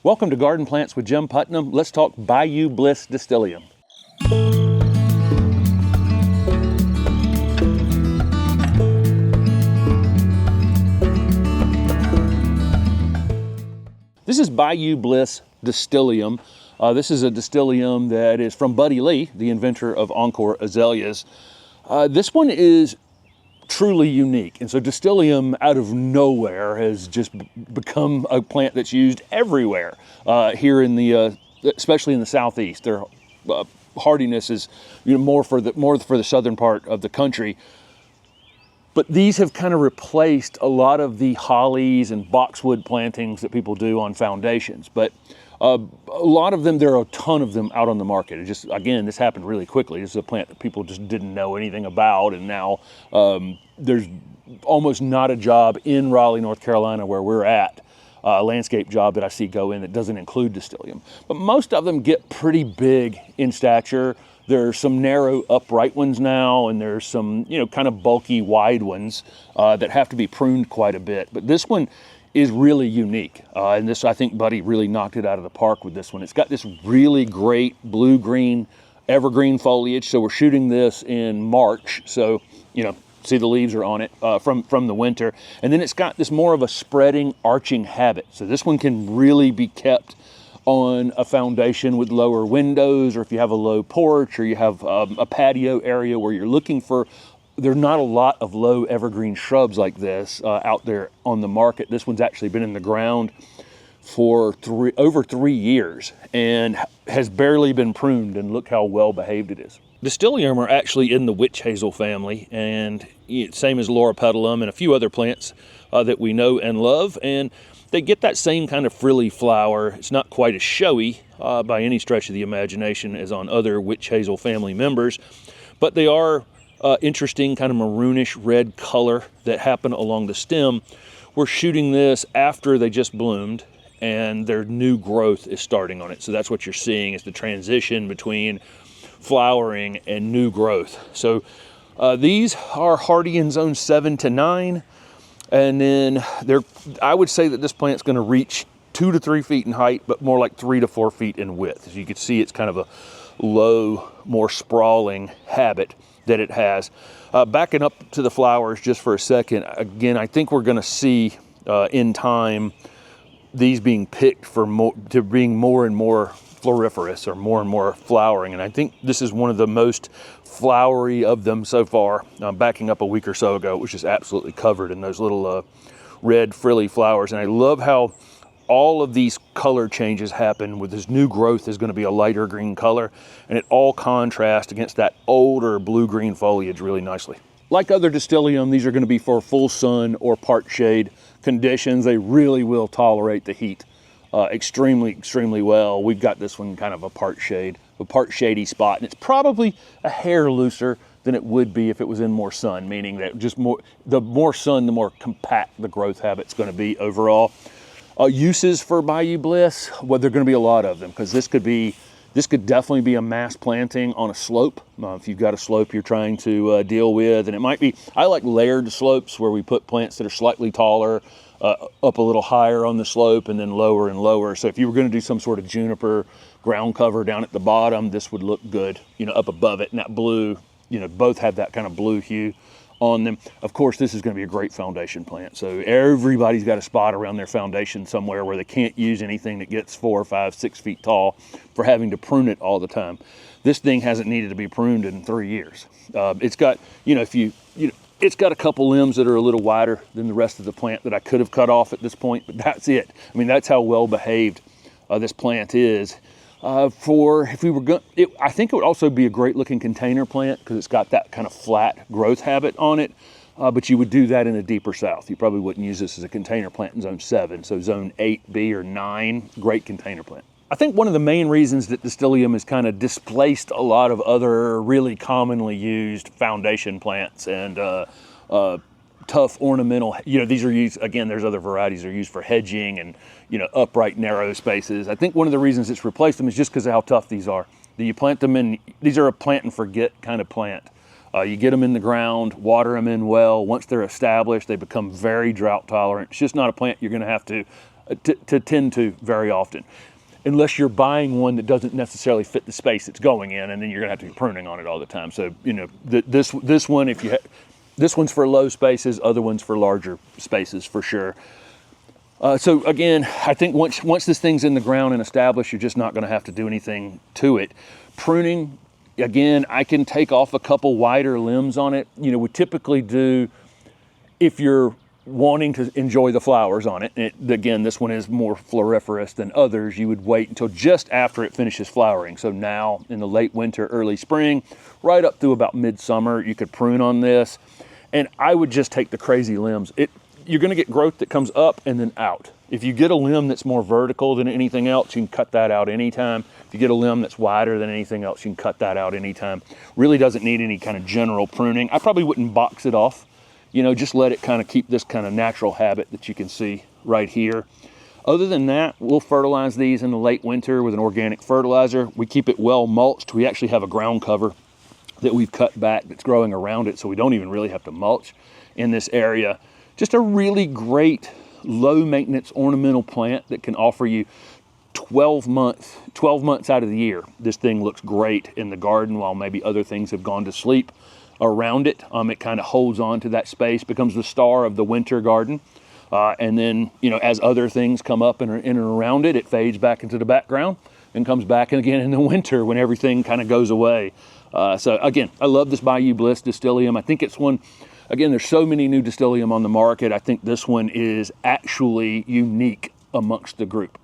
Welcome to Garden Plants with Jim Putnam. Let's talk Bayou Bliss Distylium. This is Bayou Bliss Distylium. This is a distylium that is from Buddy Lee, the inventor of Encore Azaleas. This one is truly unique, and so distylium out of nowhere has just become a plant that's used everywhere here in the, especially in the southeast. Their hardiness is more for the southern part of the country. But these have kind of replaced a lot of the hollies and boxwood plantings that people do on foundations. But a lot of them, there are a ton of them out on the market. It just, again, this happened really quickly. This is a plant that people just didn't know anything about, and now there's almost not a job in Raleigh, North Carolina, where we're at, a landscape job that I see go in that doesn't include distylium. But most of them get pretty big in stature. There's some narrow upright ones now, and there's some, kind of bulky wide ones that have to be pruned quite a bit. But this one is really unique. And this, I think Buddy really knocked it out of the park with this one. It's got this really great blue-green evergreen foliage. So we're shooting this in March. So, see the leaves are on it from the winter. And then it's got this more of a spreading, arching habit. So this one can really be kept on a foundation with lower windows, or if you have a low porch, or you have a patio area where you're looking for, there's not a lot of low evergreen shrubs like this out there on the market. This one's actually been in the ground for over 3 years and has barely been pruned, and look how well behaved it is. Distylium are actually in the witch hazel family, and same as loropetalum and a few other plants that we know and love, and they get that same kind of frilly flower. It's not quite as showy by any stretch of the imagination as on other witch hazel family members, but they are interesting kind of maroonish red color that happen along the stem. We're shooting this after they just bloomed and their new growth is starting on it. So that's what you're seeing, is the transition between flowering and new growth. So these are hardy in zone 7 to 9. And then I would say that this plant's going to reach 2 to 3 feet in height, but more like 3 to 4 feet in width. As you can see, it's kind of a low, more sprawling habit that it has. Backing up to the flowers just for a second, again, I think we're going to see in time these being picked to being more and more floriferous, or more and more flowering. And I think this is one of the most flowery of them so far. Backing up a week or so ago, it was just absolutely covered in those little red frilly flowers. And I love how all of these color changes happen with this new growth is going to be a lighter green color, and it all contrasts against that older blue-green foliage really nicely. Like other distylium, these are going to be for full sun or part shade conditions. They really will tolerate the heat extremely well. We've got this one kind of a part shady spot, and it's probably a hair looser than it would be if it was in more sun, meaning that the more sun, the more compact the growth habit's going to be overall. Uses for Bayou Bliss, well, there are going to be a lot of them, because this could definitely be a mass planting on a slope. If you've got a slope you're trying to deal with, and it might be, I like layered slopes where we put plants that are slightly taller up a little higher on the slope and then lower and lower. So if you were going to do some sort of juniper ground cover down at the bottom, this would look good, up above it. And that blue, both have that kind of blue hue on them. Of course, this is going to be a great foundation plant. So everybody's got a spot around their foundation somewhere where they can't use anything that gets 4, 5, 6 feet tall for having to prune it all the time. This thing hasn't needed to be pruned in 3 years. It's got, it's got a couple limbs that are a little wider than the rest of the plant that I could have cut off at this point, but that's it. I mean, that's how well behaved this plant is. If we were going, I think it would also be a great looking container plant because it's got that kind of flat growth habit on it. But you would do that in a deeper south. You probably wouldn't use this as a container plant in zone 7. So zone 8B or 9, great container plant. I think one of the main reasons that distylium has kind of displaced a lot of other really commonly used foundation plants and tough ornamental, these are used, again, there's other varieties that are used for hedging and, upright narrow spaces. I think one of the reasons it's replaced them is just because of how tough these are. You plant them in, these are a plant and forget kind of plant. You get them in the ground, water them in well. Once they're established, they become very drought tolerant. It's just not a plant you're going to have to to tend to very often, unless you're buying one that doesn't necessarily fit the space it's going in, and then you're gonna have to be pruning on it all the time. So, you know, this one, this one's for low spaces, other ones for larger spaces for sure. So again, I think once this thing's in the ground and established, you're just not gonna have to do anything to it. Pruning, again, I can take off a couple wider limbs on it. You know, we typically do, if you're wanting to enjoy the flowers on it, again, this one is more floriferous than others, you would wait until just after it finishes flowering. So now in the late winter, early spring, right up through about midsummer, you could prune on this. And I would just take the crazy limbs. You're gonna get growth that comes up and then out. If you get a limb that's more vertical than anything else, you can cut that out anytime. If you get a limb that's wider than anything else, you can cut that out anytime. Really doesn't need any kind of general pruning. I probably wouldn't box it off. You know, just let it kind of keep this kind of natural habit that you can see right here. Other than that, we'll fertilize these in the late winter with an organic fertilizer. We keep it well mulched. We actually have a ground cover that we've cut back that's growing around it, so we don't even really have to mulch in this area. Just a really great low maintenance ornamental plant that can offer you 12 months out of the year. This thing looks great in the garden while maybe other things have gone to sleep around it. It kind of holds on to that space, becomes the star of the winter garden. And then, you know, as other things come up and are in and around it, it fades back into the background and comes back again in the winter when everything kind of goes away. So again, I love this Bayou Bliss Distylium. I think it's one, again, there's so many new Distylium on the market. I think this one is actually unique amongst the group.